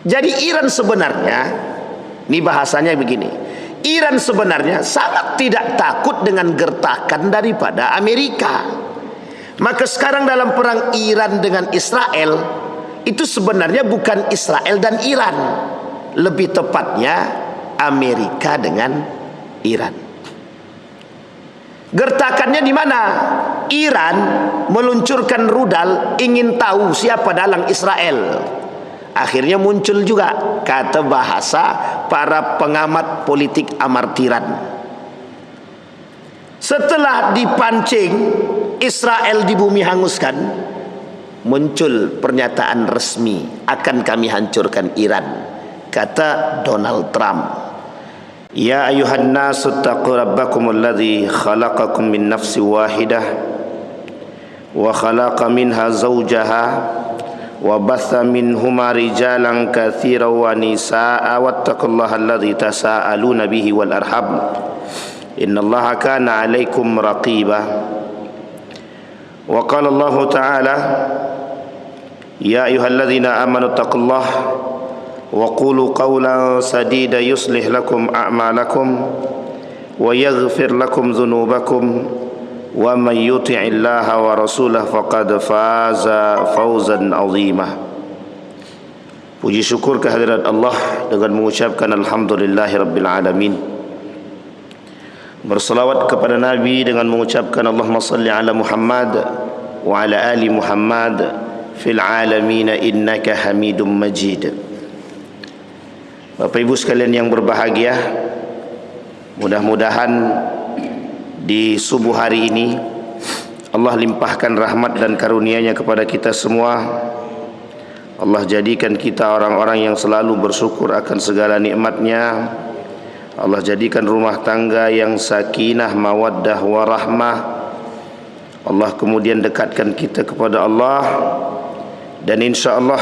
Jadi Iran sebenarnya, ini bahasanya begini, Iran sebenarnya sangat tidak takut dengan gertakan daripada Amerika. Maka sekarang dalam perang Iran dengan Israel, itu sebenarnya bukan Israel dan Iran, lebih tepatnya Amerika dengan Iran. Gertakannya di mana? Iran meluncurkan rudal ingin tahu siapa dalang Israel. Akhirnya muncul juga kata bahasa para pengamat politik amartiran. Setelah dipancing Israel di bumi hanguskan, muncul pernyataan resmi, akan kami hancurkan Iran, kata Donald Trump. Ya ayuhan nasu taqu rabbakum alladhi khalaqakum min nafsi wahidah wa khalaqa minha zawjaha wa batha minhuma rijalan katsiran wa nisaa wattaqullaha alladhi tasaaluna bihi wal arham innallaha kana 'alaikum raqiba. Wa qala Allah ta'ala ya ayyuhalladzina amanu taqullaha wa qulu qawlan sadida yuslih lakum a'malakum wa yaghfir lakum dhunubakum wa man yuti'illaha wa rasulahu faqad faza fawzan 'azima. Puji syukur kehadirat Allah dengan mengucapkan alhamdulillahirabbil alamin. Berselawat kepada Nabi dengan mengucapkan Allahumma salli ala Muhammad wa ala ali Muhammad fil alamin innaka Hamidum Majid. Bapak Ibu sekalian yang berbahagia, mudah-mudahan di subuh hari ini Allah limpahkan rahmat dan karunia-Nya kepada kita semua. Allah jadikan kita orang-orang yang selalu bersyukur akan segala nikmat-Nya. Allah jadikan rumah tangga yang sakinah, mawaddah, warahmah. Allah kemudian dekatkan kita kepada Allah, dan insya-Allah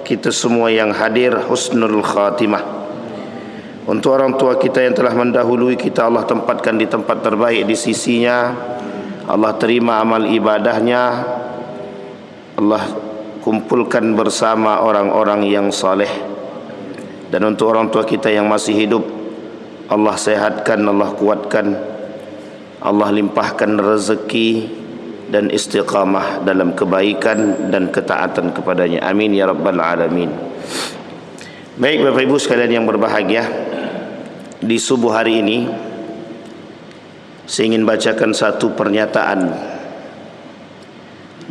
kita semua yang hadir husnul khatimah. Untuk orang tua kita yang telah mendahului kita, Allah tempatkan di tempat terbaik di sisinya. Allah terima amal ibadahnya. Allah kumpulkan bersama orang-orang yang saleh. Dan untuk orang tua kita yang masih hidup, Allah sehatkan, Allah kuatkan, Allah limpahkan rezeki dan istiqamah dalam kebaikan dan ketaatan kepadanya. Amin ya rabbal alamin. Baik Bapak Ibu sekalian yang berbahagia, di subuh hari ini saya ingin bacakan satu pernyataan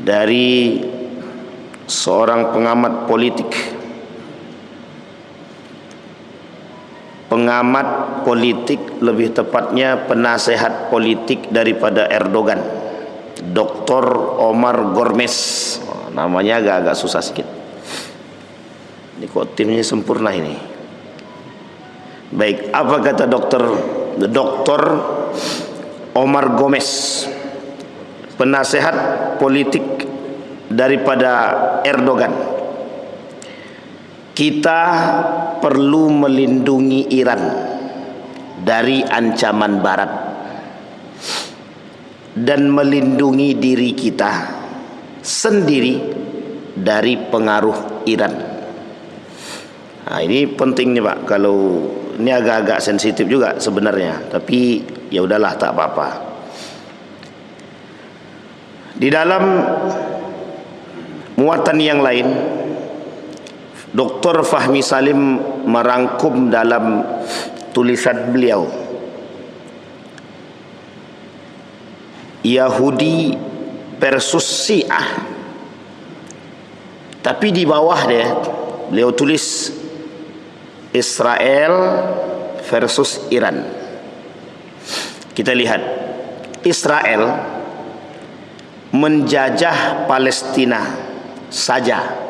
dari seorang pengamat politik, lebih tepatnya penasehat politik daripada Erdogan, Dr. Omar Gormes. Namanya agak-agak susah sedikit. Ini kok timnya sempurna ini. Baik, apa kata Dr. Omar Gomez, penasehat politik daripada Erdogan? Kita perlu melindungi Iran dari ancaman barat dan melindungi diri kita sendiri dari pengaruh Iran. Nah, ini penting nih Pak. Kalau ini agak-agak sensitif juga sebenarnya, tapi ya udahlah, tak apa-apa. Di dalam muatan yang lain, Dr. Fahmi Salim merangkum dalam tulisan beliau, Yahudi versus Syiah. Tapi di bawah dia beliau tulis Israel versus Iran. Kita lihat, Israel menjajah Palestina saja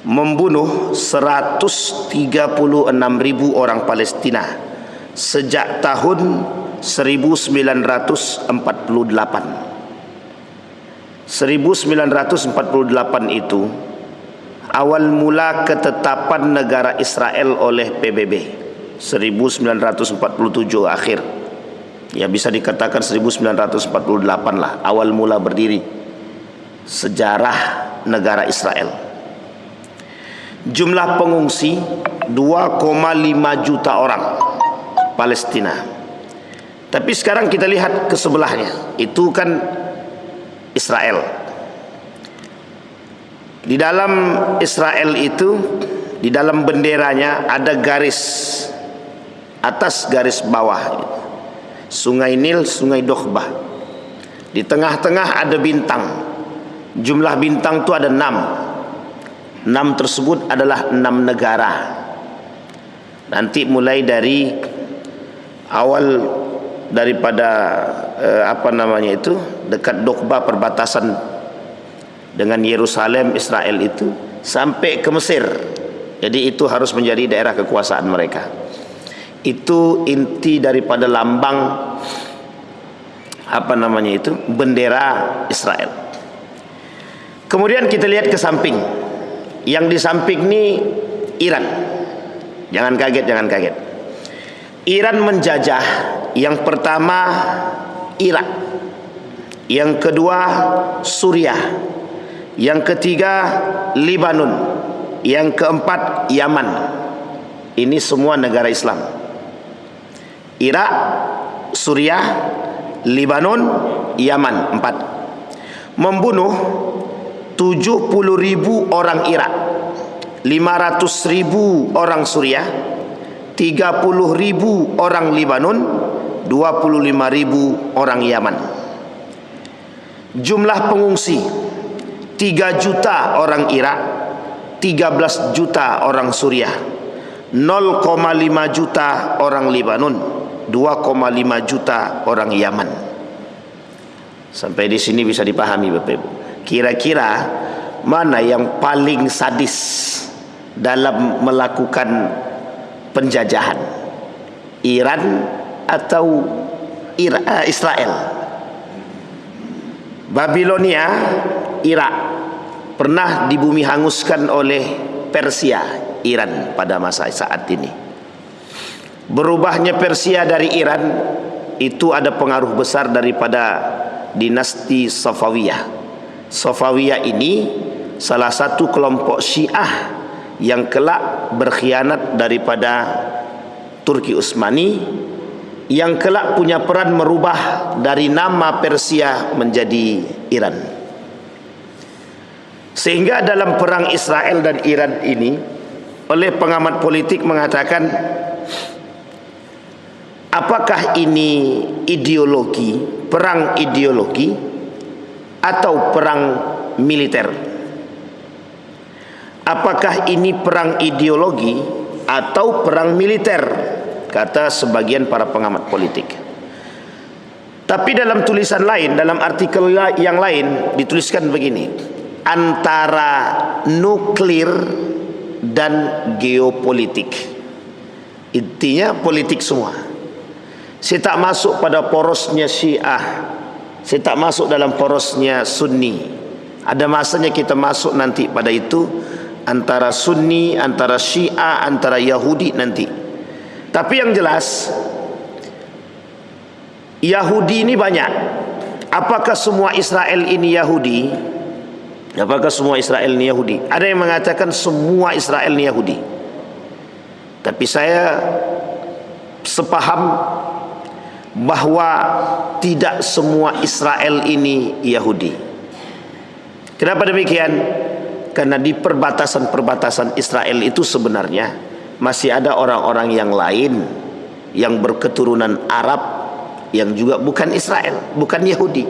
membunuh 136.000 orang Palestina sejak tahun 1948. 1948 itu awal mula ketetapan negara Israel oleh PBB. 1947 akhir, ya bisa dikatakan 1948 lah awal mula berdiri sejarah negara Israel. Jumlah pengungsi 2,5 juta orang Palestina. Tapi sekarang kita lihat ke sebelahnya, itu kan Israel. Di dalam Israel itu, di dalam benderanya ada garis atas, garis bawah, Sungai Nil, Sungai Dokhbah. Di tengah-tengah ada bintang. Jumlah bintang itu ada 6. 6 tersebut adalah 6 negara. Nanti mulai dari awal daripada dekat Dokhbah, perbatasan dengan Yerusalem, Israel itu, sampai ke Mesir. Jadi itu harus menjadi daerah kekuasaan mereka. Itu inti daripada lambang bendera Israel. Kemudian kita lihat ke samping. Yang di samping ini Iran. Jangan kaget. Iran menjajah yang pertama Irak, yang kedua Suriah, yang ketiga Lebanon, yang keempat Yaman. Ini semua negara Islam. Irak, Suriah, Lebanon, Yaman, 4. Membunuh 70.000 orang Irak, 500.000 orang Suriah, 30.000 orang Lebanon, 25.000 orang Yaman. Jumlah pengungsi 3 juta orang Irak, 13 juta orang Suriah, 0,5 juta orang Lebanon, 2,5 juta orang Yaman. Sampai di sini bisa dipahami Bapak Ibu. Kira-kira mana yang paling sadis dalam melakukan penjajahan? Iran atau Israel? Babilonia, Irak, pernah dibumi hanguskan oleh Persia, Iran pada masa saat ini. Berubahnya Persia dari Iran itu ada pengaruh besar daripada dinasti Safawiyah. Safawiyah ini salah satu kelompok Syiah yang kelak berkhianat daripada Turki Utsmani, yang kelak punya peran merubah dari nama Persia menjadi Iran. Sehingga dalam perang Israel dan Iran ini, oleh pengamat politik mengatakan, apakah ini ideologi, perang ideologi atau perang militer? Apakah ini perang ideologi atau perang militer? Kata sebagian para pengamat politik. Tapi dalam tulisan lain, dalam artikel yang lain dituliskan begini: antara nuklir dan geopolitik. Intinya politik semua. Saya tak masuk pada porosnya Syiah, saya tak masuk dalam porosnya Sunni. Ada masanya kita masuk nanti pada itu, antara Sunni, antara Syiah, antara Yahudi nanti. Tapi yang jelas, Yahudi ini banyak. Apakah semua Israel ini Yahudi? Apakah semua Israel ini Yahudi? Ada yang mengatakan semua Israel ini Yahudi. Tapi saya sepaham bahwa tidak semua Israel ini Yahudi. Kenapa demikian? Karena di perbatasan-perbatasan Israel itu sebenarnya masih ada orang-orang yang lain yang berketurunan Arab yang juga bukan Israel, bukan Yahudi.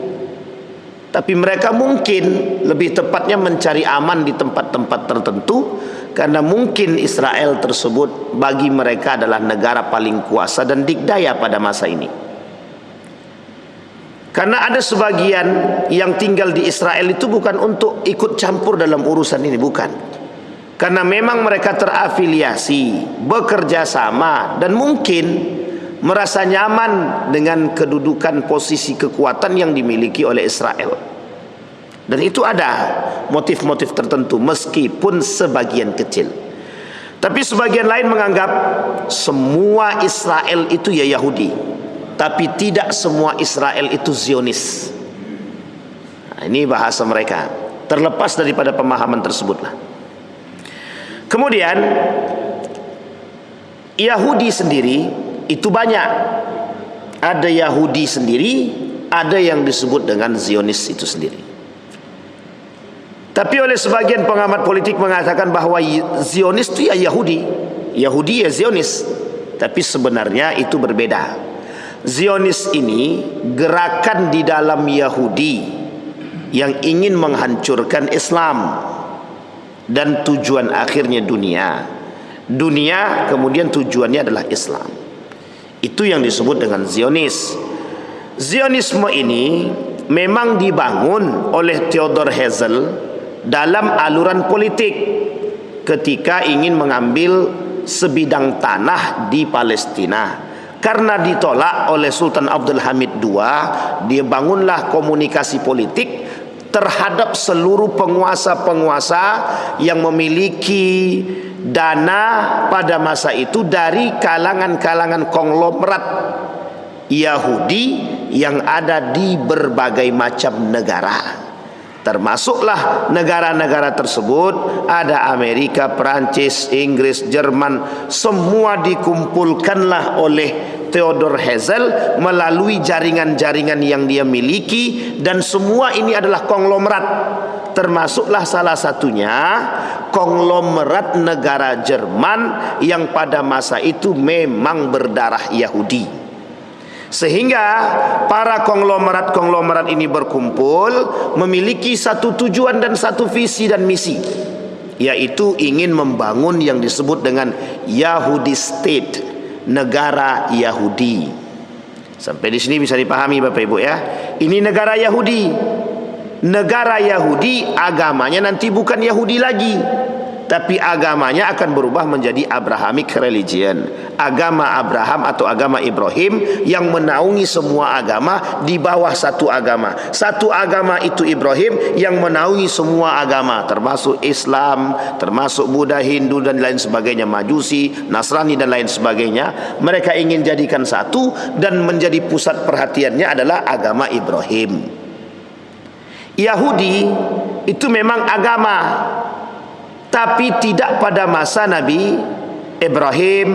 Tapi mereka mungkin lebih tepatnya mencari aman di tempat-tempat tertentu, karena mungkin Israel tersebut bagi mereka adalah negara paling kuasa dan dikdaya pada masa ini. Karena ada sebagian yang tinggal di Israel itu bukan untuk ikut campur dalam urusan ini, bukan. Karena memang mereka terafiliasi, bekerja sama, dan mungkin merasa nyaman dengan kedudukan posisi kekuatan yang dimiliki oleh Israel. Dan itu ada motif-motif tertentu, meskipun sebagian kecil. Tapi sebagian lain menganggap semua Israel itu ya Yahudi, tapi tidak semua Israel itu Zionis. Nah, ini bahasa mereka. Terlepas daripada pemahaman tersebutlah. Kemudian Yahudi sendiri itu banyak. Ada Yahudi sendiri, ada yang disebut dengan Zionis itu sendiri. Tapi oleh sebagian pengamat politik mengatakan bahwa Zionis itu ya Yahudi, Yahudi ya Zionis. Tapi sebenarnya itu berbeda. Zionis ini gerakan di dalam Yahudi yang ingin menghancurkan Islam dan tujuan akhirnya dunia. Dunia kemudian tujuannya adalah Islam. Itu yang disebut dengan Zionis. Zionisme ini memang dibangun oleh Theodor Herzl dalam aluran politik ketika ingin mengambil sebidang tanah di Palestina. Karena ditolak oleh Sultan Abdul Hamid II, dia bangunlah komunikasi politik terhadap seluruh penguasa-penguasa yang memiliki dana pada masa itu dari kalangan-kalangan konglomerat Yahudi yang ada di berbagai macam negara. Termasuklah negara-negara tersebut ada Amerika, Perancis, Inggris, Jerman, semua dikumpulkanlah oleh Theodor Herzl melalui jaringan-jaringan yang dia miliki, dan semua ini adalah konglomerat. Termasuklah salah satunya konglomerat negara Jerman yang pada masa itu memang berdarah Yahudi. Sehingga para konglomerat-konglomerat ini berkumpul memiliki satu tujuan dan satu visi dan misi, yaitu ingin membangun yang disebut dengan Yahudi State, negara Yahudi. Sampai di sini bisa dipahami Bapak Ibu ya. Ini negara Yahudi. Negara Yahudi agamanya nanti bukan Yahudi lagi, tapi agamanya akan berubah menjadi Abrahamic religion, agama Abraham atau agama Ibrahim yang menaungi semua agama di bawah satu agama. Satu agama itu Ibrahim yang menaungi semua agama, termasuk Islam, termasuk Buddha, Hindu dan lain sebagainya, Majusi, Nasrani dan lain sebagainya. Mereka ingin jadikan satu dan menjadi pusat perhatiannya adalah agama Ibrahim. Yahudi itu memang agama, tapi tidak pada masa Nabi Ibrahim,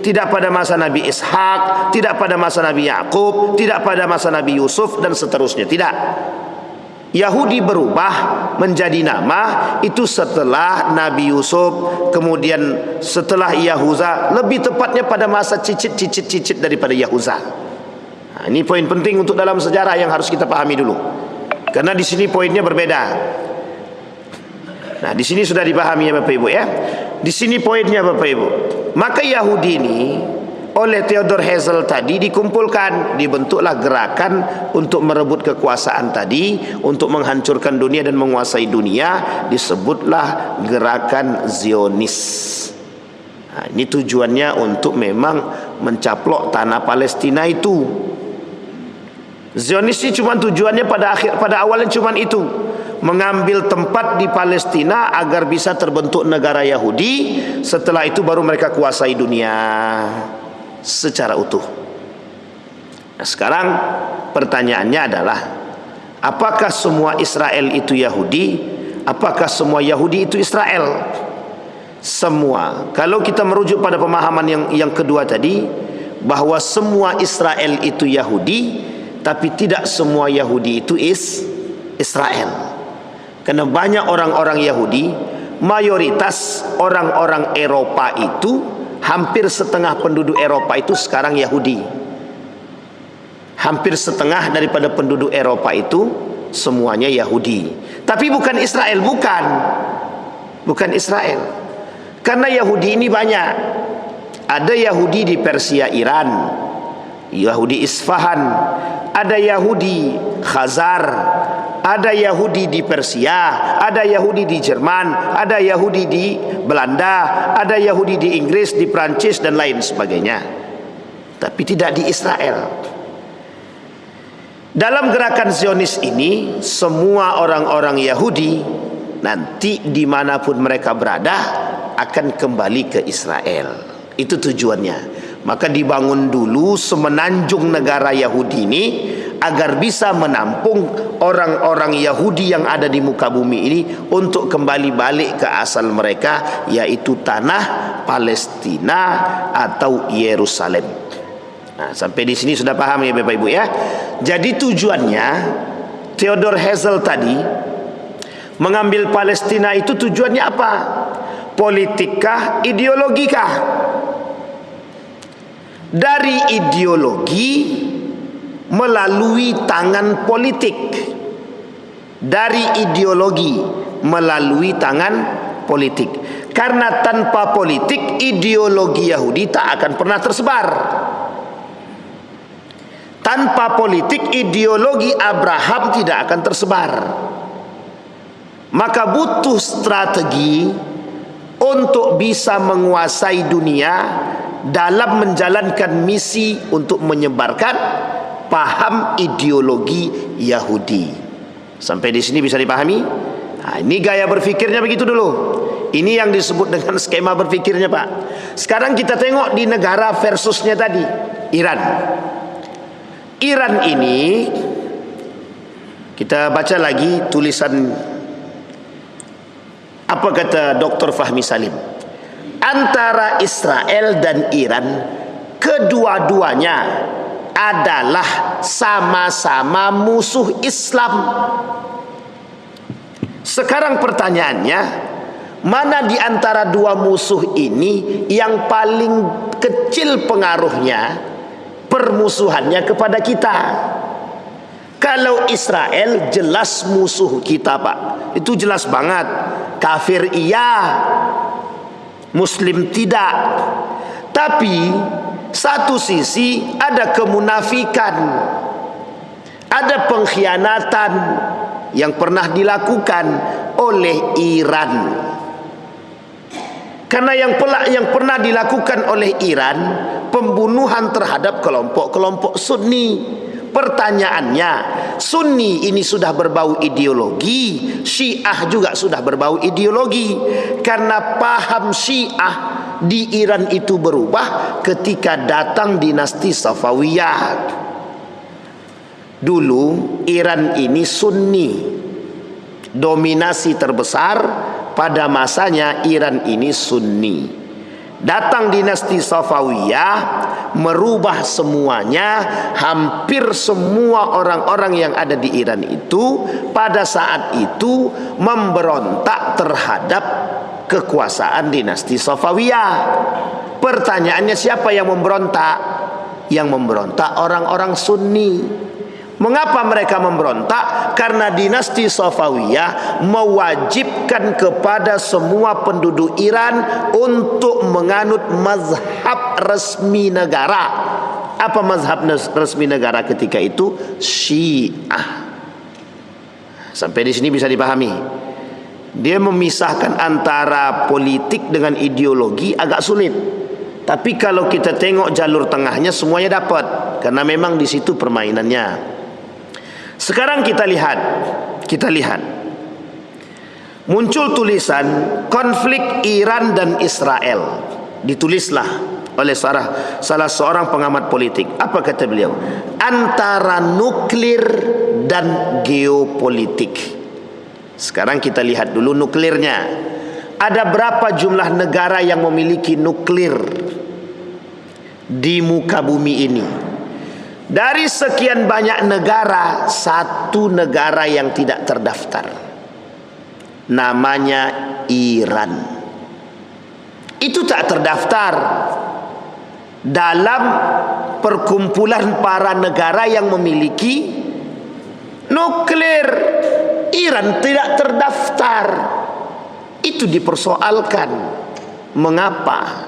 tidak pada masa Nabi Ishak, tidak pada masa Nabi Yakub, tidak pada masa Nabi Yusuf dan seterusnya. Tidak. Yahudi berubah menjadi nama itu setelah Nabi Yusuf, kemudian setelah Yahuza, lebih tepatnya pada masa cicit daripada Yahuza. Nah, ini poin penting untuk dalam sejarah yang harus kita pahami dulu. Karena di sini poinnya berbeda. Nah, di sini sudah dipahami ya Bapak Ibu ya. Di sini poinnya Bapak Ibu. Maka Yahudi ini oleh Theodor Herzl tadi dikumpulkan, dibentuklah gerakan untuk merebut kekuasaan tadi, untuk menghancurkan dunia dan menguasai dunia, disebutlah gerakan Zionis. Nah, ini tujuannya untuk memang mencaplok tanah Palestina itu. Zionis ini cuma tujuannya pada awalnya cuma itu, mengambil tempat di Palestina agar bisa terbentuk negara Yahudi. Setelah itu baru mereka kuasai dunia secara utuh. Nah, sekarang pertanyaannya adalah, apakah semua Israel itu Yahudi? Apakah semua Yahudi itu Israel? Semua. Kalau kita merujuk pada pemahaman yang kedua tadi, bahwa semua Israel itu Yahudi, tapi tidak semua Yahudi itu Israel. Karena banyak orang-orang Yahudi, mayoritas orang-orang Eropa itu, hampir setengah penduduk Eropa itu sekarang Yahudi. Hampir setengah daripada penduduk Eropa itu semuanya Yahudi. Tapi bukan Israel, bukan Israel. Karena Yahudi ini banyak. Ada Yahudi di Persia, Iran, Yahudi Isfahan, ada Yahudi Khazar, ada Yahudi di Persia, ada Yahudi di Jerman, ada Yahudi di Belanda, ada Yahudi di Inggris, di Prancis dan lain sebagainya. Tapi tidak di Israel. Dalam gerakan Zionis ini, semua orang-orang Yahudi nanti dimanapun mereka berada akan kembali ke Israel. Itu tujuannya. Maka dibangun dulu semenanjung negara Yahudi ini agar bisa menampung orang-orang Yahudi yang ada di muka bumi ini untuk kembali balik ke asal mereka, yaitu tanah Palestina atau Yerusalem. Nah, sampai di sini sudah paham ya Bapak Ibu ya. Jadi tujuannya Theodor Herzl tadi mengambil Palestina itu tujuannya apa? Politikkah, ideologikah? Dari ideologi melalui tangan politik. Dari ideologi melalui tangan politik. Karena tanpa politik, ideologi Yahudi tak akan pernah tersebar. Tanpa politik, ideologi Abraham tidak akan tersebar. Maka butuh strategi untuk bisa menguasai dunia dalam menjalankan misi untuk menyebarkan paham ideologi Yahudi. Sampai di sini bisa dipahami? Nah, ini gaya berpikirnya begitu dulu. Ini yang disebut dengan skema berpikirnya Pak. Sekarang kita tengok di negara versusnya tadi, Iran. Iran ini, kita baca lagi tulisan apa kata Dr. Fahmi Salim. Antara Israel dan Iran, kedua-duanya adalah sama-sama musuh Islam. Sekarang pertanyaannya, mana di antara dua musuh ini yang paling kecil pengaruhnya, permusuhannya kepada kita? Kalau Israel jelas musuh kita Pak, itu jelas banget. Kafir iya, Muslim tidak. Tapi satu sisi ada kemunafikan, ada pengkhianatan yang pernah dilakukan oleh Iran. Karena yang pernah dilakukan oleh Iran, pembunuhan terhadap kelompok-kelompok Sunni. Pertanyaannya, Sunni ini sudah berbau ideologi, Syiah juga sudah berbau ideologi. Karena paham Syiah di Iran itu berubah ketika datang dinasti Safawiyah. Dulu Iran ini Sunni, dominasi terbesar pada masanya Iran ini Sunni. Datang dinasti Safawiyah merubah semuanya. Hampir semua orang-orang yang ada di Iran itu pada saat itu memberontak terhadap kekuasaan dinasti Safawiyah. Pertanyaannya, siapa yang memberontak? Yang memberontak orang-orang Sunni. Mengapa mereka memberontak? Karena dinasti Safawiyah mewajibkan kepada semua penduduk Iran untuk menganut mazhab resmi negara. Apa mazhab resmi negara ketika itu? Syiah. Sampai di sini bisa dipahami. Dia memisahkan antara politik dengan ideologi agak sulit. Tapi kalau kita tengok jalur tengahnya semuanya dapat, karena memang di situ permainannya. Sekarang kita lihat muncul tulisan konflik Iran dan Israel, ditulislah oleh salah seorang pengamat politik. Apa kata beliau? Antara nuklir dan geopolitik. Sekarang kita lihat dulu nuklirnya. Ada berapa jumlah negara yang memiliki nuklir di muka bumi ini? Dari sekian banyak negara, satu negara yang tidak terdaftar, namanya Iran. Itu tak terdaftar dalam perkumpulan para negara yang memiliki nuklir. Iran tidak terdaftar. Itu dipersoalkan. Mengapa?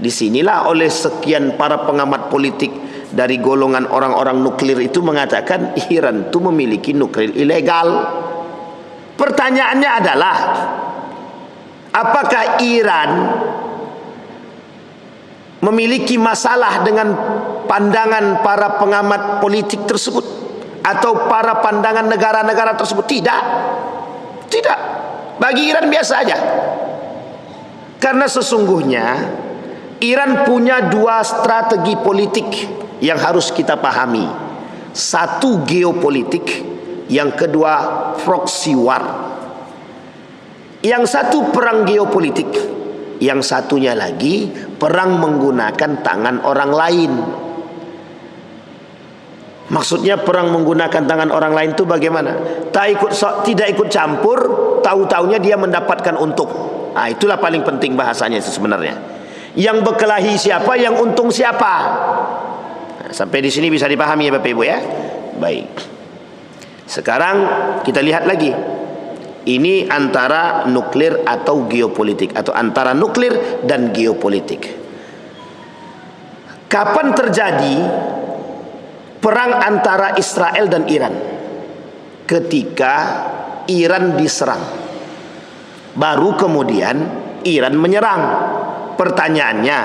Disinilah oleh sekian para pengamat politik dari golongan orang-orang nuklir itu mengatakan Iran itu memiliki nuklir ilegal. Pertanyaannya adalah, apakah Iran memiliki masalah dengan pandangan para pengamat politik tersebut atau para pandangan negara-negara tersebut? Tidak. Tidak. Bagi Iran biasa saja. Karena sesungguhnya Iran punya dua strategi politik yang harus kita pahami. Satu geopolitik, yang kedua proxy war. Yang satu perang geopolitik, yang satunya lagi perang menggunakan tangan orang lain. Maksudnya perang menggunakan tangan orang lain itu bagaimana? Tidak ikut campur, tahu-taunya dia mendapatkan untung. Nah, itulah paling penting bahasanya itu sebenarnya. Yang berkelahi siapa, yang untung siapa. Nah, sampai di sini bisa dipahami ya Bapak Ibu ya. Baik. Sekarang kita lihat lagi. Ini antara nuklir atau geopolitik, atau antara nuklir dan geopolitik. Kapan terjadi perang antara Israel dan Iran? Ketika Iran diserang, baru kemudian Iran menyerang. Pertanyaannya,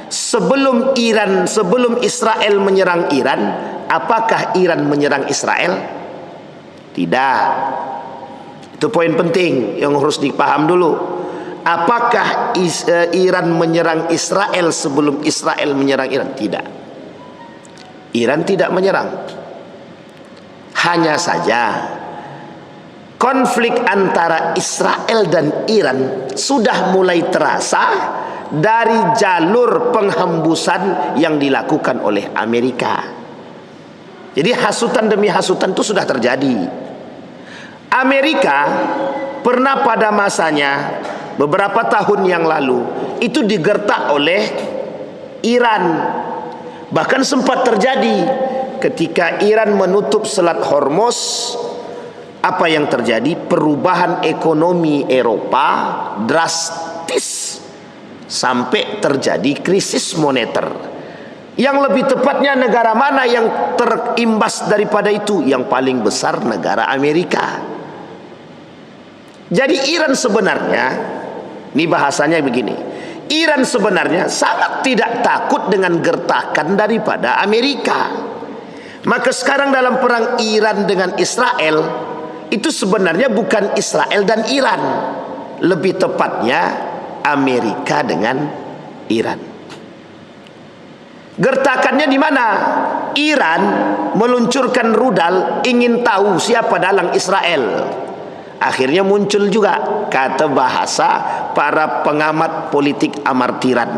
sebelum Israel menyerang Iran, apakah Iran menyerang Israel? Tidak. Itu poin penting yang harus dipaham dulu. Apakah Iran menyerang Israel sebelum Israel menyerang Iran? Tidak. Iran tidak menyerang. Hanya saja konflik antara Israel dan Iran sudah mulai terasa dari jalur penghembusan yang dilakukan oleh Amerika. Jadi hasutan demi hasutan itu sudah terjadi. Amerika pernah pada masanya beberapa tahun yang lalu itu digertak oleh Iran. Bahkan sempat terjadi ketika Iran menutup Selat Hormuz. Apa yang terjadi? Perubahan ekonomi Eropa drastis sampai terjadi krisis moneter. Yang lebih tepatnya, negara mana yang terimbas daripada itu? Yang paling besar negara Amerika. Jadi Iran sebenarnya, ini bahasanya begini, Iran sebenarnya sangat tidak takut dengan gertakan daripada Amerika. Maka sekarang dalam perang Iran dengan Israel, itu sebenarnya bukan Israel dan Iran, lebih tepatnya Amerika dengan Iran. Gertakannya di mana? Iran meluncurkan rudal, ingin tahu siapa dalang Israel. Akhirnya muncul juga kata bahasa para pengamat politik amartiran.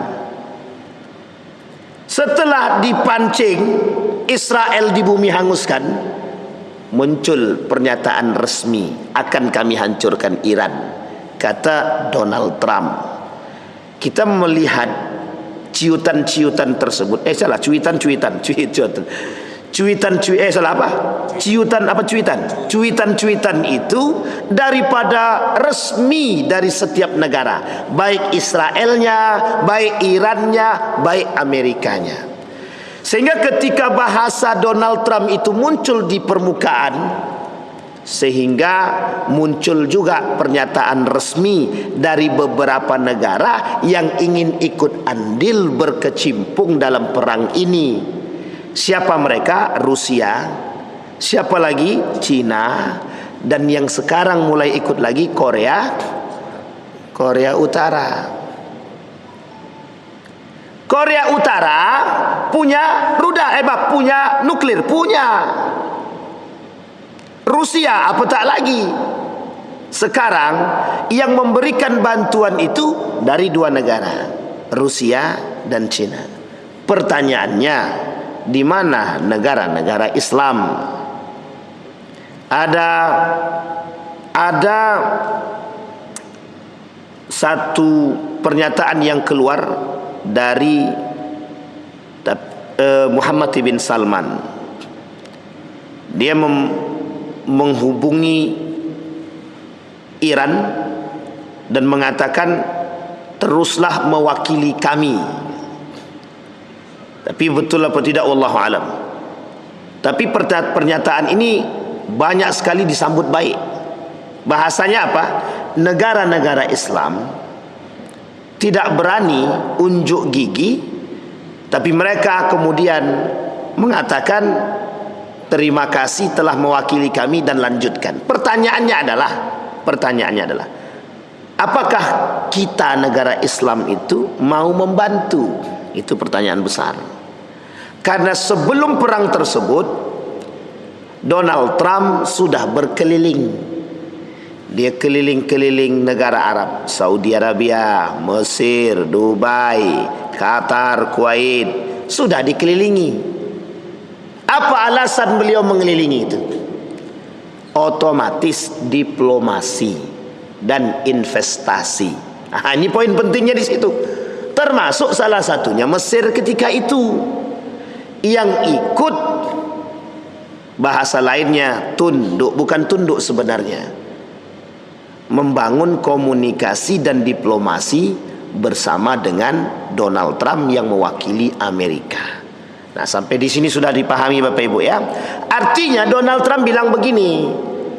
Setelah dipancing Israel di bumi hanguskan, muncul pernyataan resmi, akan kami hancurkan Iran, kata Donald Trump. Kita melihat ciutan-ciutan tersebut, cuitan itu daripada resmi dari setiap negara, baik Israelnya, baik Irannya, baik Amerikanya. Sehingga ketika bahasa Donald Trump itu muncul di permukaan, sehingga muncul juga pernyataan resmi dari beberapa negara yang ingin ikut andil berkecimpung dalam perang ini. Siapa mereka? Rusia. Siapa lagi? Cina. Dan yang sekarang mulai ikut lagi Korea Utara. Korea Utara punya rudal, punya nuklir, punya. Rusia apatah lagi. Sekarang yang memberikan bantuan itu dari dua negara, Rusia dan Cina. Pertanyaannya, di mana negara-negara Islam? Ada satu pernyataan yang keluar dari Muhammad bin Salman. Dia menghubungi Iran dan mengatakan, teruslah mewakili kami. Tapi betul apa tidak, wallahu alam. Tapi pernyataan ini banyak sekali disambut baik. Bahasanya apa? Negara-negara Islam tidak berani unjuk gigi, tapi mereka kemudian mengatakan terima kasih telah mewakili kami dan lanjutkan. Pertanyaannya adalah apakah kita negara Islam itu mau membantu? Itu pertanyaan besar. Karena sebelum perang tersebut, Donald Trump sudah berkeliling. Dia keliling-keliling negara Arab, Saudi Arabia, Mesir, Dubai, Qatar, Kuwait, sudah dikelilingi. Apa alasan beliau mengelilingi itu? Otomatis diplomasi dan investasi. Nah, ini poin pentingnya di situ. Termasuk salah satunya Mesir ketika itu yang ikut, bahasa lainnya tunduk, bukan tunduk sebenarnya, membangun komunikasi dan diplomasi bersama dengan Donald Trump yang mewakili Amerika. Nah, sampai di sini sudah dipahami Bapak Ibu ya. Artinya Donald Trump bilang begini,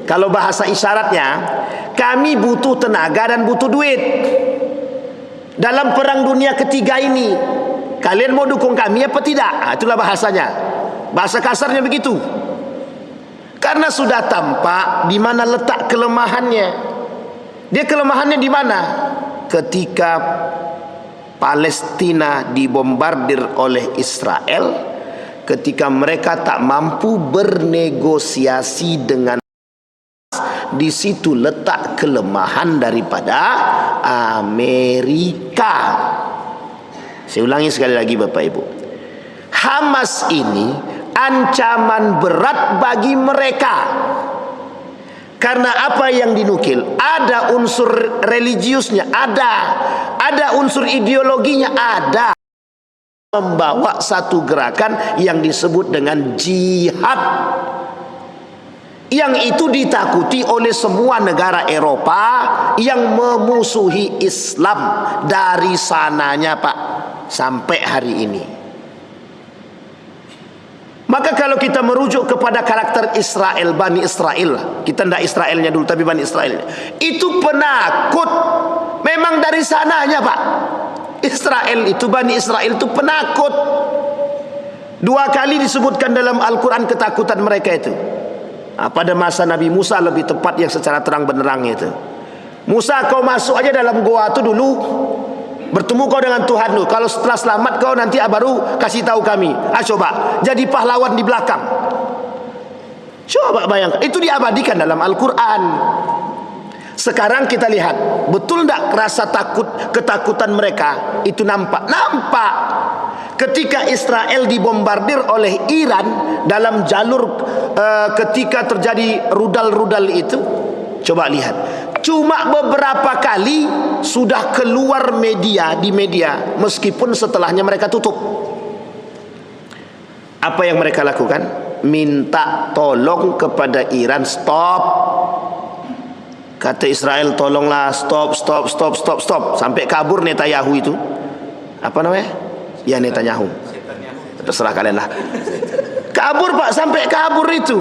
kalau bahasa isyaratnya, kami butuh tenaga dan butuh duit dalam perang dunia ketiga ini. Kalian mau dukung kami apa tidak? Nah, itulah bahasanya. Bahasa kasarnya begitu. Karena sudah tampak di mana letak kelemahannya. Dia kelemahannya di mana? Ketika Palestina dibombardir oleh Israel, ketika mereka tak mampu bernegosiasi dengan, di situ letak kelemahan daripada Amerika. Saya ulangi sekali lagi Bapak Ibu, Hamas ini ancaman berat bagi mereka. Karena apa yang dinukil, ada unsur religiusnya, ada unsur ideologinya, ada. Membawa satu gerakan yang disebut dengan jihad, yang itu ditakuti oleh semua negara Eropa yang memusuhi Islam dari sananya Pak sampai hari ini. Maka kalau kita merujuk kepada karakter Israel, Bani Israel, kita tidak Israelnya dulu tapi Bani Israel, itu penakut. Memang dari sananya Pak, Israel itu, Bani Israel itu penakut. 2 kali disebutkan dalam Al-Quran ketakutan mereka itu. Pada masa Nabi Musa lebih tepat, yang secara terang benderang itu. Musa, kau masuk aja dalam goa itu dulu, bertemu kau dengan Tuhan lu. Kalau setelah selamat kau nanti baru kasih tahu kami. Coba jadi pahlawan di belakang. Coba bayangkan, itu diabadikan dalam Al-Quran. Sekarang kita lihat, betul tidak rasa takut, ketakutan mereka itu nampak? Nampak. Ketika Israel dibombardir oleh Iran dalam jalur ketika terjadi rudal-rudal itu, coba lihat. Cuma beberapa kali sudah keluar di media, meskipun setelahnya mereka tutup. Apa yang mereka lakukan? Minta tolong kepada Iran, stop. Kata Israel, tolonglah, stop. Sampai kabur Netanyahu itu. Apa namanya? Ya, Netanyahu. Terserah kalian lah. Kabur Pak, sampai kabur itu.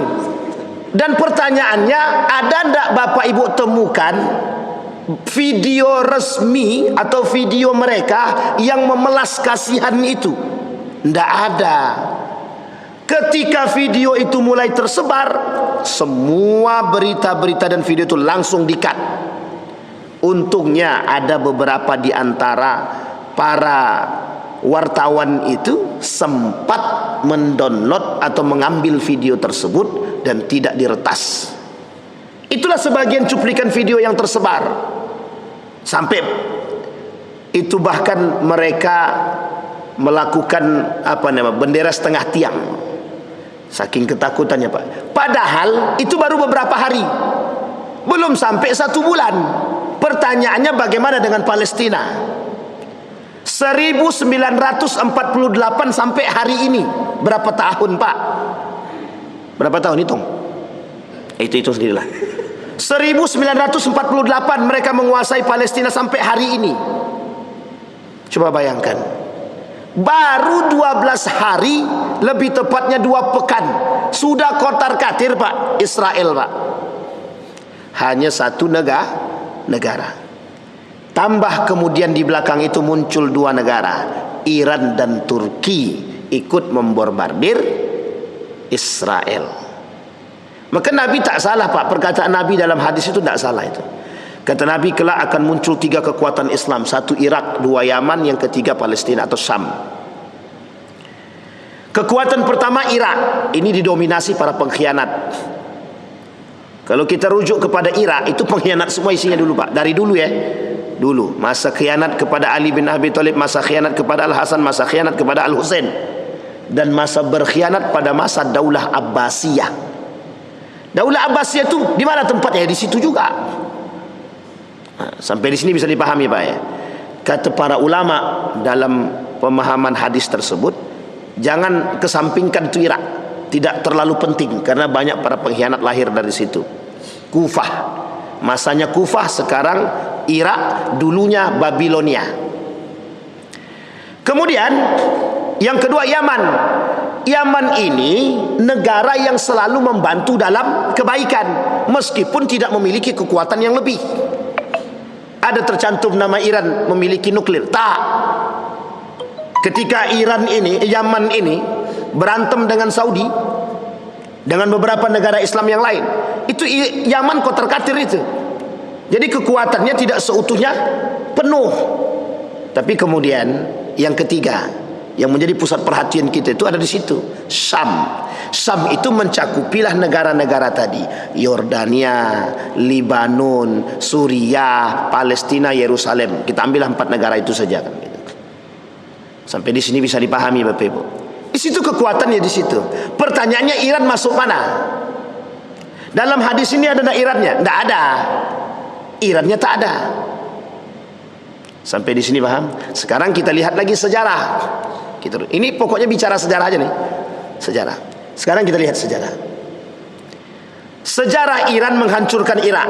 Dan pertanyaannya, ada ndak Bapak Ibu temukan video resmi atau video mereka yang memelas kasihan itu? Ndak ada. Ketika video itu mulai tersebar, semua berita-berita dan video itu langsung di-cut. Untungnya ada beberapa di antara para wartawan itu sempat mendownload atau mengambil video tersebut dan tidak diretas. Itulah sebagian cuplikan video yang tersebar. Sampai itu bahkan mereka melakukan bendera setengah tiang, saking ketakutannya Pak. Padahal itu baru beberapa hari, belum sampai 1 bulan. Pertanyaannya, bagaimana dengan Palestina? 1948 sampai hari ini berapa tahun Pak? Berapa tahun, hitung? Itu sendirilah. 1948 mereka menguasai Palestina sampai hari ini. Coba bayangkan, baru 12 hari, lebih tepatnya 2 pekan, sudah kotar-katir Pak Israel Pak. Hanya 1 negara. Tambah kemudian di belakang itu muncul 2 negara, Iran dan Turki, ikut membombardir Israel. Maka Nabi tak salah Pak, perkataan Nabi dalam hadis itu tak salah itu. Kata Nabi, kelak akan muncul 3 kekuatan Islam, 1 Irak, 2 Yaman, yang ketiga Palestina atau Syam. Kekuatan pertama Irak, ini didominasi para pengkhianat. Kalau kita rujuk kepada Irak, itu pengkhianat semua isinya dulu Pak, dari dulu ya. Dulu masa khianat kepada Ali bin Abi Thalib, masa khianat kepada Al Hasan, masa khianat kepada Al Husain, dan masa berkhianat pada masa Daulah Abbasiyah. Daulah Abbasiyah itu di mana tempatnya? Di situ juga. Nah, sampai di sini bisa dipahami Pak ya. Kata para ulama dalam pemahaman hadis tersebut, jangan kesampingkan itu Irak, tidak terlalu penting karena banyak para pengkhianat lahir dari situ. Kufah, masanya Kufah, sekarang Irak, dulunya Babilonia. Kemudian yang kedua Yaman. Yaman ini negara yang selalu membantu dalam kebaikan meskipun tidak memiliki kekuatan yang lebih. Ada tercantum nama Iran memiliki nuklir? Tak. Ketika Yaman ini berantem dengan Saudi, dengan beberapa negara Islam yang lain, itu Yaman kotar-katir itu. Jadi kekuatannya tidak seutuhnya penuh. Tapi kemudian yang ketiga yang menjadi pusat perhatian kita itu ada di situ, Syam. Syam itu mencakupilah negara-negara tadi, Yordania, Libanon, Suriah, Palestina, Yerusalem. Kita ambillah 4 negara itu saja kan. Sampai di sini bisa dipahami Bapak Ibu. Di situ kekuatannya di situ. Pertanyaannya Iran masuk mana? Dalam hadis ini ada Irannya? Tidak ada. Irannya tak ada. Sampai di sini paham? Sekarang kita lihat lagi sejarah. Ini pokoknya bicara sejarah aja nih. Sejarah. Sekarang kita lihat sejarah. Sejarah Iran menghancurkan Irak.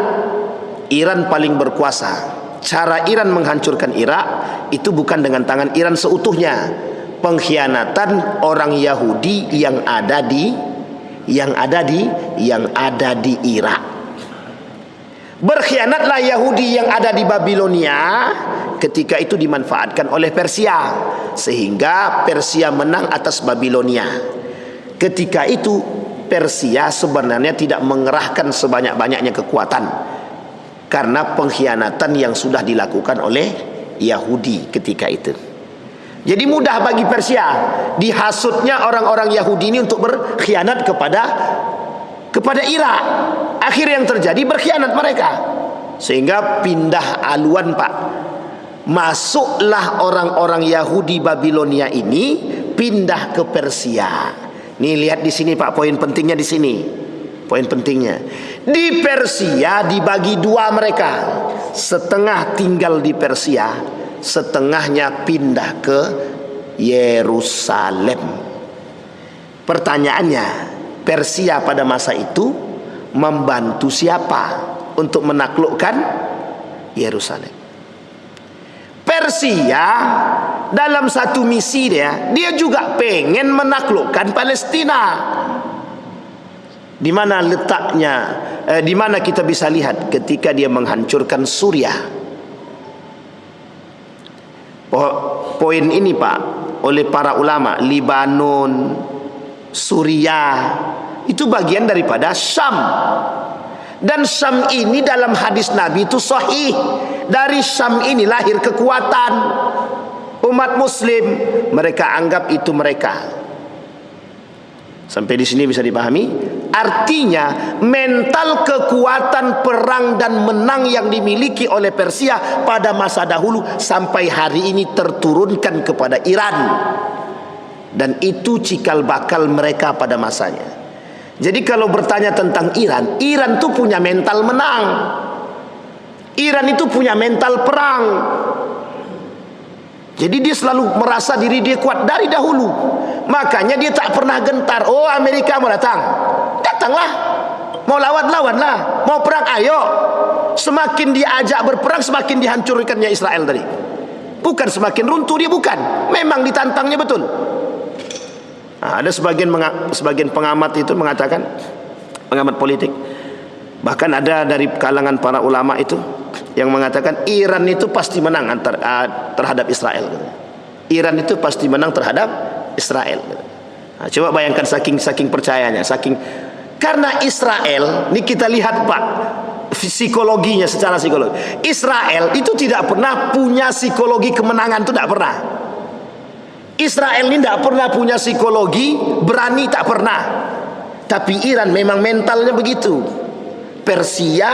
Iran paling berkuasa. Cara Iran menghancurkan Irak itu bukan dengan tangan Iran seutuhnya. Pengkhianatan orang Yahudi yang ada di Irak. Berkhianatlah Yahudi yang ada di Babilonia. Ketika itu dimanfaatkan oleh Persia, sehingga Persia menang atas Babilonia. Ketika itu Persia sebenarnya tidak mengerahkan sebanyak-banyaknya kekuatan karena pengkhianatan yang sudah dilakukan oleh Yahudi ketika itu. Jadi mudah bagi Persia dihasutnya orang-orang Yahudi ini untuk berkhianat kepada Irak. Akhir yang terjadi berkhianat mereka, sehingga pindah haluan Pak. Masuklah orang-orang Yahudi Babilonia ini pindah ke Persia. Nih lihat di sini Pak, poin pentingnya di sini. Poin pentingnya di Persia dibagi 2 mereka. Setengah tinggal di Persia, setengahnya pindah ke Yerusalem. Pertanyaannya, Persia pada masa itu membantu siapa untuk menaklukkan Yerusalem? Persia dalam satu misi dia juga pengen menaklukkan Palestina. Di mana letaknya? Di mana kita bisa lihat ketika dia menghancurkan Suriah. Poin ini Pak, oleh para ulama, Libanon, Suriah itu bagian daripada Syam. Dan Syam ini dalam hadis Nabi itu sahih. Dari Syam ini lahir kekuatan umat Muslim. Mereka anggap itu mereka. Sampai di sini bisa dipahami? Artinya mental kekuatan perang dan menang yang dimiliki oleh Persia pada masa dahulu sampai hari ini terturunkan kepada Iran. Dan itu cikal bakal mereka pada masanya. Jadi kalau bertanya tentang Iran, Iran itu punya mental menang. Iran itu punya mental perang. Jadi dia selalu merasa diri dia kuat dari dahulu. Makanya dia tak pernah gentar. Oh, Amerika mau datang, datanglah. Mau lawan-lawanlah. Mau perang, ayo. Semakin dia ajak berperang, semakin dihancurkannya Israel tadi. Bukan semakin runtuh dia, bukan. Memang ditantangnya betul. Nah, ada sebagian pengamat itu mengatakan, pengamat politik, bahkan ada dari kalangan para ulama itu yang mengatakan Iran itu pasti menang terhadap Israel. Iran itu pasti menang terhadap Israel. Nah, coba bayangkan saking percayanya, karena Israel, ini kita lihat Pak, psikologinya secara psikologi. Israel itu tidak pernah punya psikologi kemenangan, itu tidak pernah. Israel ini tidak pernah punya psikologi, berani tak pernah. Tapi Iran memang mentalnya begitu. Persia,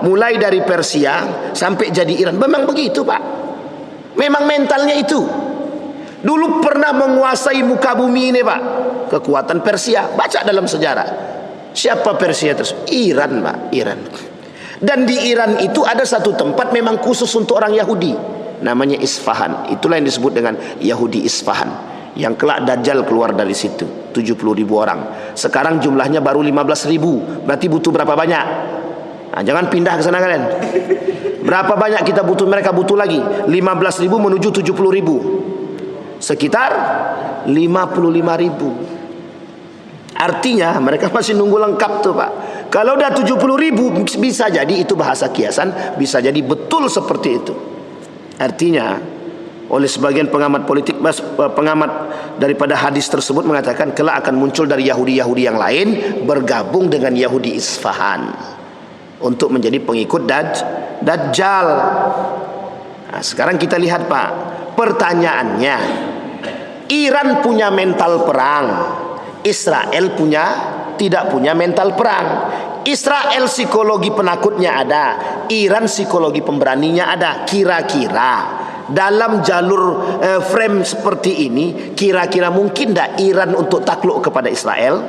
mulai dari Persia sampai jadi Iran, memang begitu Pak. Memang mentalnya itu. Dulu pernah menguasai muka bumi ini Pak, kekuatan Persia. Baca dalam sejarah. Siapa Persia tersebut? Iran Pak, Iran. Dan di Iran itu ada satu tempat memang khusus untuk orang Yahudi, namanya Isfahan. Itulah yang disebut dengan Yahudi Isfahan, yang kelak Dajjal keluar dari situ. 70.000 orang. Sekarang jumlahnya baru 15.000. Berarti butuh berapa banyak? Nah, jangan pindah ke sana kalian. Berapa banyak kita butuh? Mereka butuh lagi 15.000 menuju 70.000. Sekitar 55.000. Artinya mereka masih nunggu lengkap tuh Pak. Kalau udah 70.000 bisa jadi itu bahasa kiasan, bisa jadi betul seperti itu. Artinya oleh sebagian pengamat politik, pengamat daripada hadis tersebut mengatakan kelak akan muncul dari Yahudi-Yahudi yang lain bergabung dengan Yahudi Isfahan untuk menjadi pengikut Dajjal. Nah, sekarang kita lihat Pak, pertanyaannya, Iran punya mental perang, Israel tidak punya mental perang. Israel psikologi penakutnya ada, Iran psikologi pemberaninya ada. Kira-kira dalam jalur frame seperti ini, kira-kira mungkin tidak Iran untuk takluk kepada Israel?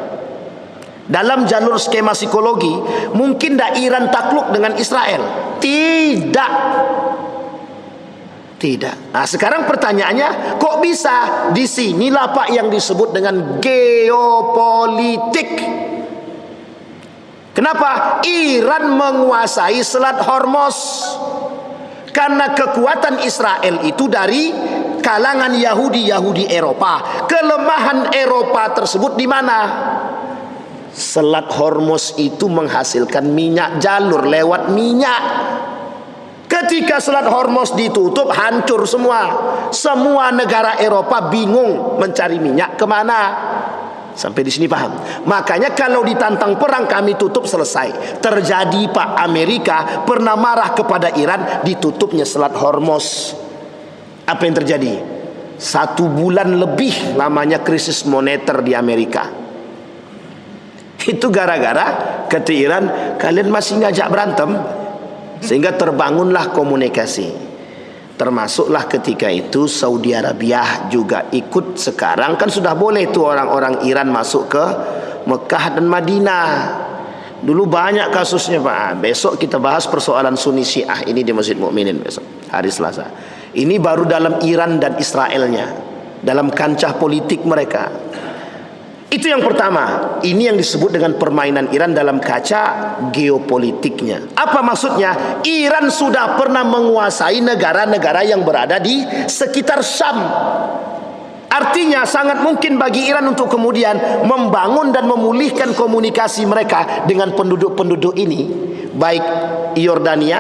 Dalam jalur skema psikologi, mungkin tidak Iran takluk dengan Israel? Tidak. Tidak. Nah, sekarang pertanyaannya, kok bisa? Di sinilah Pak yang disebut dengan geopolitik. Kenapa? Iran menguasai Selat Hormuz. Karena kekuatan Israel itu dari kalangan Yahudi Eropa. Kelemahan Eropa tersebut di mana? Selat Hormuz itu menghasilkan minyak, jalur lewat minyak. Ketika Selat Hormuz ditutup, hancur semua. Semua negara Eropa bingung mencari minyak kemana. Sampai di sini paham? Makanya kalau ditantang perang kami tutup, selesai. Terjadi Pak, Amerika pernah marah kepada Iran, ditutupnya Selat Hormuz. Apa yang terjadi? 1 bulan lebih lamanya krisis moneter di Amerika. Itu gara-gara kata Iran, kalian masih ngajak berantem. Sehingga terbangunlah komunikasi. Termasuklah ketika itu Saudi Arabia juga ikut. Sekarang kan sudah boleh tuh orang-orang Iran masuk ke Mekah dan Madinah. Dulu banyak kasusnya Pak. Besok kita bahas persoalan Sunni Syiah ini di Masjid Mukminin besok, hari Selasa. Ini baru dalam Iran dan Israelnya, dalam kancah politik mereka. Itu yang pertama. Ini yang disebut dengan permainan Iran dalam kaca geopolitiknya. Apa maksudnya? Iran sudah pernah menguasai negara-negara yang berada di sekitar Syam. Artinya sangat mungkin bagi Iran untuk kemudian membangun dan memulihkan komunikasi mereka dengan penduduk-penduduk ini, baik Yordania,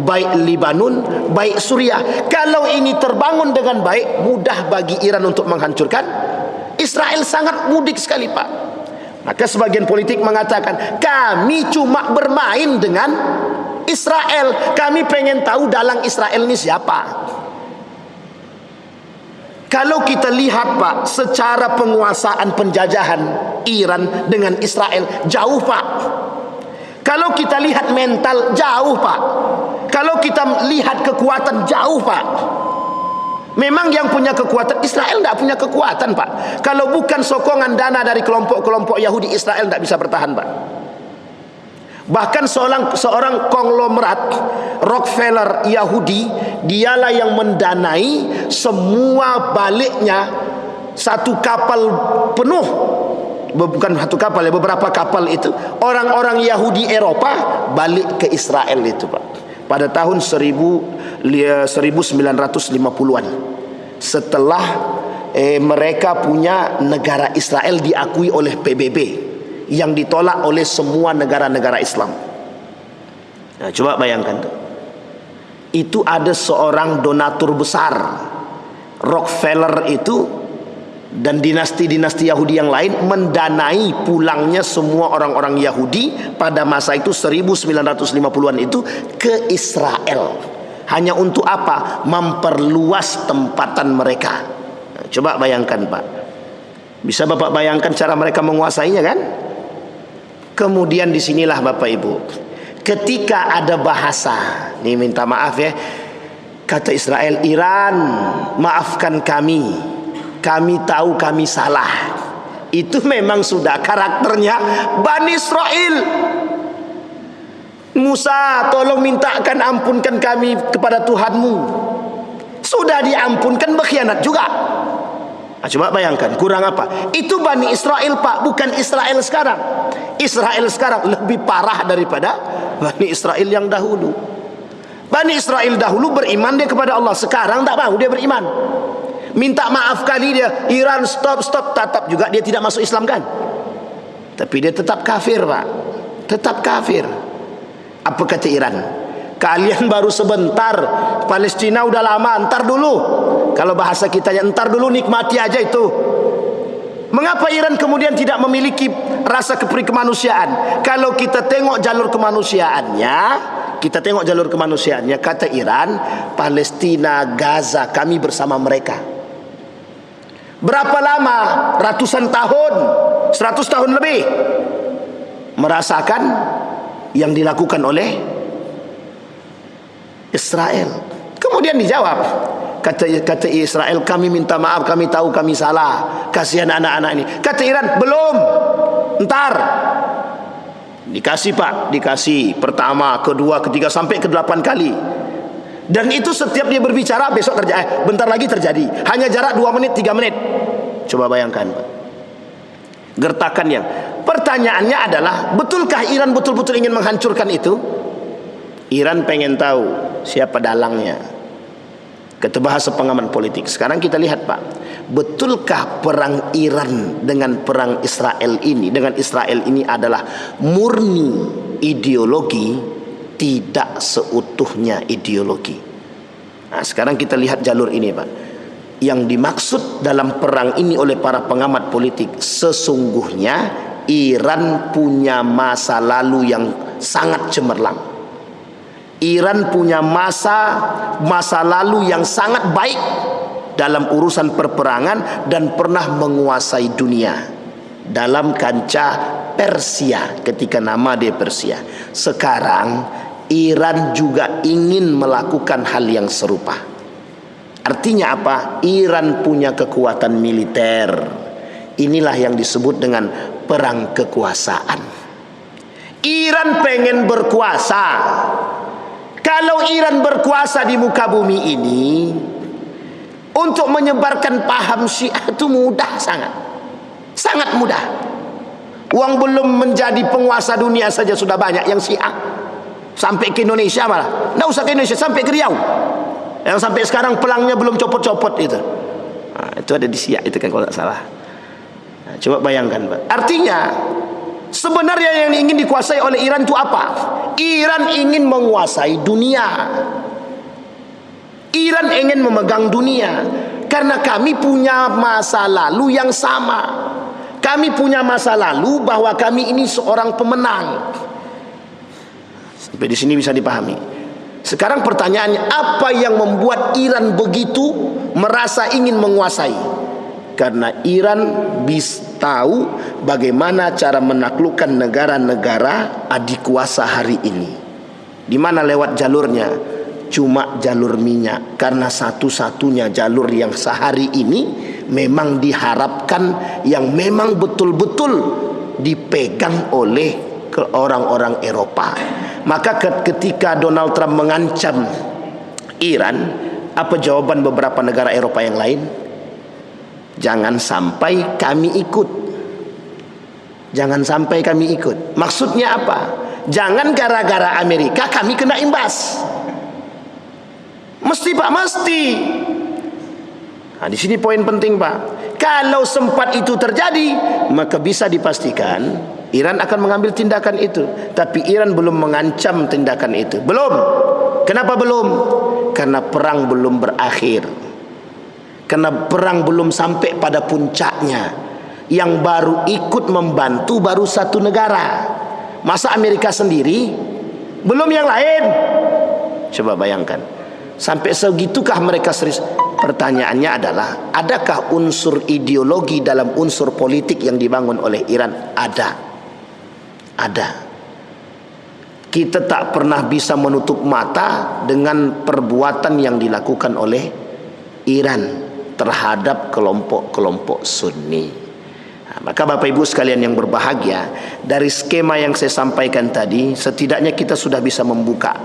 baik Libanon, baik Suriah. Kalau ini terbangun dengan baik, mudah bagi Iran untuk menghancurkan Israel. Sangat mudik sekali Pak. Maka sebagian politik mengatakan, kami cuma bermain dengan Israel. Kami pengen tahu dalang Israel ini siapa. Kalau kita lihat Pak, secara penguasaan penjajahan Iran dengan Israel jauh Pak. Kalau kita lihat mental jauh Pak. Kalau kita lihat kekuatan jauh Pak. Memang yang punya kekuatan Israel tidak punya kekuatan Pak. Kalau bukan sokongan dana dari kelompok-kelompok Yahudi, Israel tidak bisa bertahan Pak. Bahkan seorang konglomerat Rockefeller Yahudi, dialah yang mendanai semua baliknya satu kapal penuh, bukan satu kapal ya, beberapa kapal itu, orang-orang Yahudi Eropa balik ke Israel itu Pak, pada tahun 1950-an. Setelah mereka punya negara Israel diakui oleh PBB, yang ditolak oleh semua negara-negara Islam. Nah, coba bayangkan, itu ada seorang donatur besar Rockefeller itu dan dinasti-dinasti Yahudi yang lain mendanai pulangnya semua orang-orang Yahudi pada masa itu 1950-an itu ke Israel. Hanya untuk apa? Memperluas tempatan mereka. Coba bayangkan Pak, bisa Bapak bayangkan cara mereka menguasainya kan? Kemudian disinilah Bapak Ibu, ketika ada bahasa, nih minta maaf ya, kata Israel, Iran maafkan kami tahu kami salah. Itu memang sudah karakternya Bani Israel. Musa, tolong mintakan ampunkan kami kepada Tuhanmu. Sudah diampunkan, berkhianat juga. Nah, coba bayangkan, kurang apa? Itu Bani Israel Pak, bukan Israel sekarang. Israel sekarang lebih parah daripada Bani Israel yang dahulu. Bani Israel dahulu beriman dia kepada Allah, sekarang tak mau dia beriman. Minta maaf kali dia, Iran stop, tetap juga dia tidak masuk Islam kan? Tapi dia tetap kafir Pak, tetap kafir. Apa kata Iran? Kalian baru sebentar, Palestina udah lama, entar dulu. Kalau bahasa kita ya, entar dulu, nikmati aja itu. Mengapa Iran kemudian tidak memiliki rasa kemanusiaan? Kalau kita tengok jalur kemanusiaannya, kata Iran, Palestina, Gaza, kami bersama mereka. Berapa lama? Ratusan tahun, 100 tahun lebih, merasakan yang dilakukan oleh Israel. Kemudian dijawab, kata Israel, kami minta maaf, kami tahu kami salah, kasihan anak-anak ini. Kata Iran, belum, ntar. Dikasih Pak, dikasih pertama, kedua, ketiga, sampai ke-8 kali. Dan itu setiap dia berbicara, besok terjadi, bentar lagi terjadi. Hanya jarak 2 menit, 3 menit. Coba bayangkan Pak, gertakannya. Pertanyaannya adalah, betulkah Iran betul-betul ingin menghancurkan itu? Iran pengen tahu siapa dalangnya. Kata bahasa pengamat politik. Sekarang kita lihat Pak, betulkah perang Iran dengan perang Israel ini, adalah murni ideologi, tidak seutuhnya ideologi. Nah, sekarang kita lihat jalur ini Pak. Yang dimaksud dalam perang ini oleh para pengamat politik, sesungguhnya Iran punya masa lalu yang sangat cemerlang. Iran punya masa lalu yang sangat baik dalam urusan perperangan dan pernah menguasai dunia dalam kancah Persia ketika nama dia Persia. Sekarang Iran juga ingin melakukan hal yang serupa. Artinya apa? Iran punya kekuatan militer. Inilah yang disebut dengan perang kekuasaan. Iran pengen berkuasa. Kalau Iran berkuasa di muka bumi ini, untuk menyebarkan paham Syiah itu mudah, sangat mudah. Uang belum menjadi penguasa dunia saja sudah banyak yang Syiah. Sampai ke Indonesia malah. Nggak usah ke Indonesia, sampai ke Riau. Yang sampai sekarang pelangnya belum copot-copot itu. Nah, itu ada di Syiah itu kan kalau tidak salah. Nah, coba bayangkan Pak. Artinya sebenarnya yang ingin dikuasai oleh Iran itu apa? Iran ingin menguasai dunia. Iran ingin memegang dunia. Karena kami punya masa lalu yang sama. Kami punya masa lalu bahwa kami ini seorang pemenang. Sampai di sini bisa dipahami. Sekarang pertanyaannya, apa yang membuat Iran begitu merasa ingin menguasai? Karena Iran bisa tahu bagaimana cara menaklukkan negara-negara adik kuasa hari ini. Di mana lewat jalurnya? Cuma jalur minyak. Karena satu-satunya jalur yang sehari ini memang diharapkan, yang memang betul-betul dipegang oleh orang-orang Eropa. Maka ketika Donald Trump mengancam Iran, apa jawaban beberapa negara Eropa yang lain? Jangan sampai kami ikut. Jangan sampai kami ikut. Maksudnya apa? Jangan gara-gara Amerika kami kena imbas. Mesti Pak, mesti. Nah, di sini poin penting Pak. Kalau sempat itu terjadi, maka bisa dipastikan Iran akan mengambil tindakan itu. Tapi Iran belum mengancam tindakan itu. Belum. Kenapa belum? Karena perang belum berakhir. Karena perang belum sampai pada puncaknya. Yang baru ikut membantu baru satu negara. Masa Amerika sendiri? Belum yang lain. Coba bayangkan. Sampai segitukah mereka serius? pertanyaannya adalah, adakah unsur ideologi dalam unsur politik yang dibangun oleh Iran? Ada. Kita tak pernah bisa menutup mata dengan perbuatan yang dilakukan oleh Iran terhadap kelompok-kelompok Sunni. Maka Bapak Ibu sekalian yang berbahagia, dari skema yang saya sampaikan tadi, setidaknya kita sudah bisa membuka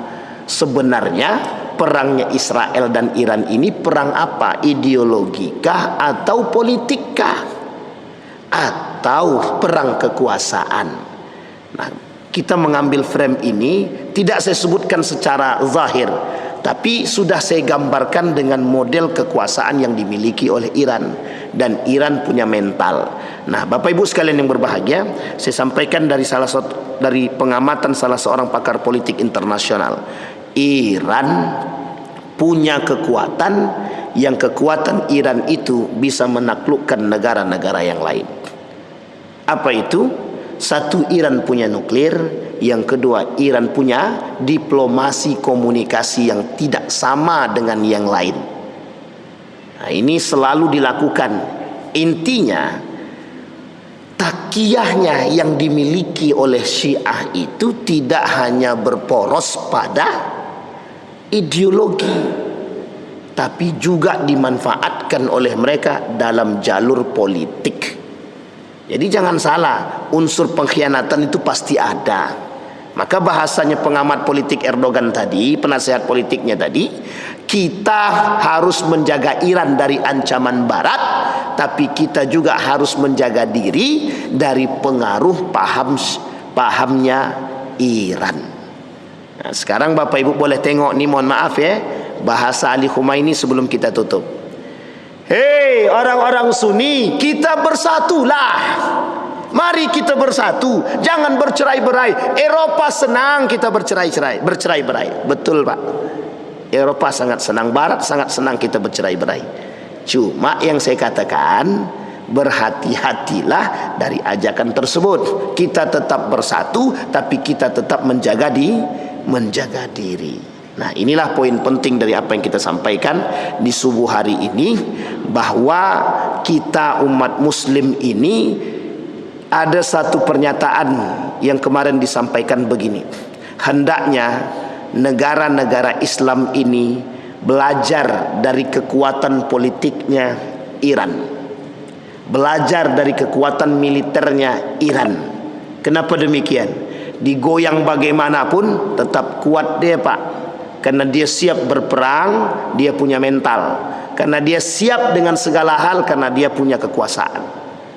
sebenarnya perangnya Israel dan Iran ini perang apa? Ideologikah atau politikkah? Atau perang kekuasaan? Nah, kita mengambil frame ini, tidak saya sebutkan secara zahir, tapi sudah saya gambarkan dengan model kekuasaan yang dimiliki oleh Iran. Dan Iran punya mental. Nah, Bapak Ibu sekalian yang berbahagia, saya sampaikan dari pengamatan salah seorang pakar politik internasional. Iran punya kekuatan, yang kekuatan Iran itu bisa menaklukkan negara-negara yang lain. Apa itu? Satu, Iran punya nuklir. Yang kedua, Iran punya diplomasi komunikasi yang tidak sama dengan yang lain. Nah, ini selalu dilakukan. Intinya, takiyahnya yang dimiliki oleh Syiah itu tidak hanya berporos pada ideologi, tapi juga dimanfaatkan oleh mereka dalam jalur politik. Jadi jangan salah, unsur pengkhianatan itu pasti ada. Maka bahasanya pengamat politik Erdogan tadi, penasehat politiknya tadi, kita harus menjaga Iran dari ancaman Barat, tapi kita juga harus menjaga diri dari pengaruh pahamnya Iran. Nah, sekarang Bapak Ibu boleh tengok nih, mohon maaf ya, bahasa Ali Khumaini sebelum kita tutup. Hei orang-orang Sunni, kita bersatulah. Mari kita bersatu, jangan bercerai-berai. Eropa senang kita bercerai-berai. Betul Pak, Eropa sangat senang, Barat sangat senang kita bercerai-berai. Cuma yang saya katakan, berhati-hatilah dari ajakan tersebut. Kita tetap bersatu, tapi kita tetap menjaga diri. Nah, inilah poin penting dari apa yang kita sampaikan di subuh hari ini, bahwa kita umat muslim ini ada satu pernyataan yang kemarin disampaikan begini. Hendaknya negara-negara Islam ini belajar dari kekuatan politiknya Iran, belajar dari kekuatan militernya Iran. Kenapa demikian? Digoyang bagaimanapun tetap kuat dia Pak. Karena dia siap berperang, dia punya mental. Karena dia siap dengan segala hal, karena dia punya kekuasaan.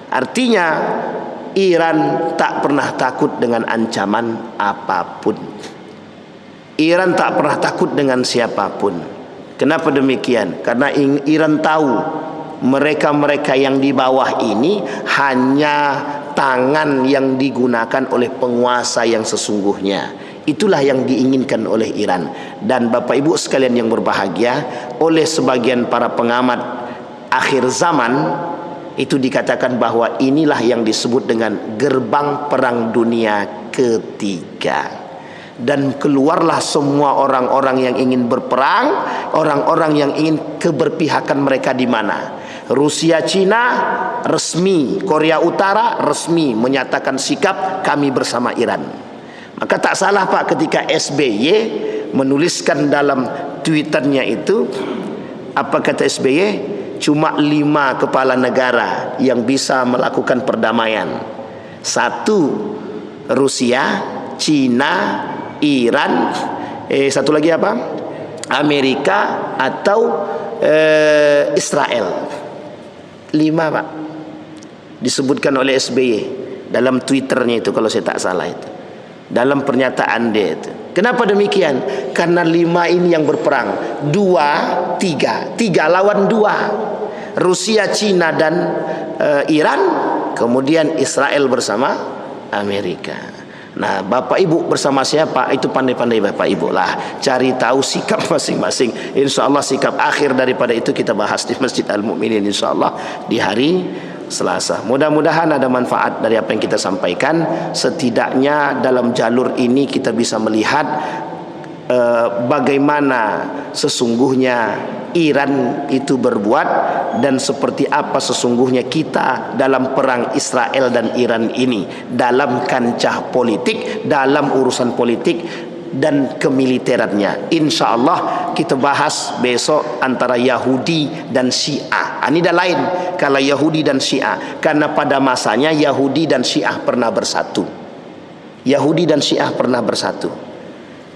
Artinya Iran tak pernah takut dengan ancaman apapun. Iran tak pernah takut dengan siapapun. Kenapa demikian? Karena Iran tahu mereka-mereka yang di bawah ini hanya tangan yang digunakan oleh penguasa yang sesungguhnya. Itulah yang diinginkan oleh Iran. Dan Bapak Ibu sekalian yang berbahagia, oleh sebagian para pengamat akhir zaman, itu dikatakan bahwa inilah yang disebut dengan gerbang perang dunia ketiga. Dan keluarlah semua orang-orang yang ingin berperang, orang-orang yang ingin keberpihakan mereka di mana? Rusia, Cina resmi, Korea Utara resmi menyatakan sikap kami bersama Iran. Maka tak salah Pak ketika SBY menuliskan dalam Twitternya itu, apa kata SBY? Cuma 5 kepala negara yang bisa melakukan perdamaian. 1 Rusia, Cina, Iran, satu lagi apa? Amerika atau Israel. 5 Pak disebutkan oleh SBY dalam Twitternya itu, kalau saya tak salah itu, dalam pernyataan dia itu. Kenapa demikian? Karena 5 ini yang berperang, 2, 3 lawan 2, Rusia, Cina dan Iran, kemudian Israel bersama Amerika. Nah, Bapak Ibu bersama siapa? Itu pandai-pandai Bapak Ibu lah, cari tahu sikap masing-masing. Insya Allah sikap akhir daripada itu kita bahas di Masjid Al-Mu'minin insya Allah di hari Selasa. Mudah-mudahan ada manfaat dari apa yang kita sampaikan. Setidaknya dalam jalur ini kita bisa melihat bagaimana sesungguhnya Iran itu berbuat dan seperti apa sesungguhnya kita dalam perang Israel dan Iran ini, dalam kancah politik, dalam urusan politik dan kemiliterannya. Insya Allah kita bahas besok antara Yahudi dan Syiah. Ini dah lain kalau Yahudi dan Syiah, karena pada masanya Yahudi dan Syiah pernah bersatu. Yahudi dan Syiah pernah bersatu.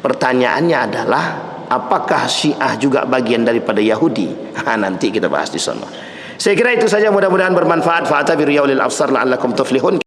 Pertanyaannya adalah, apakah Syiah juga bagian daripada Yahudi? Nanti kita bahas di sana. Saya kira itu saja, mudah-mudahan bermanfaat. Fa'tabiru ya ulil absar la'allakum tuflihun.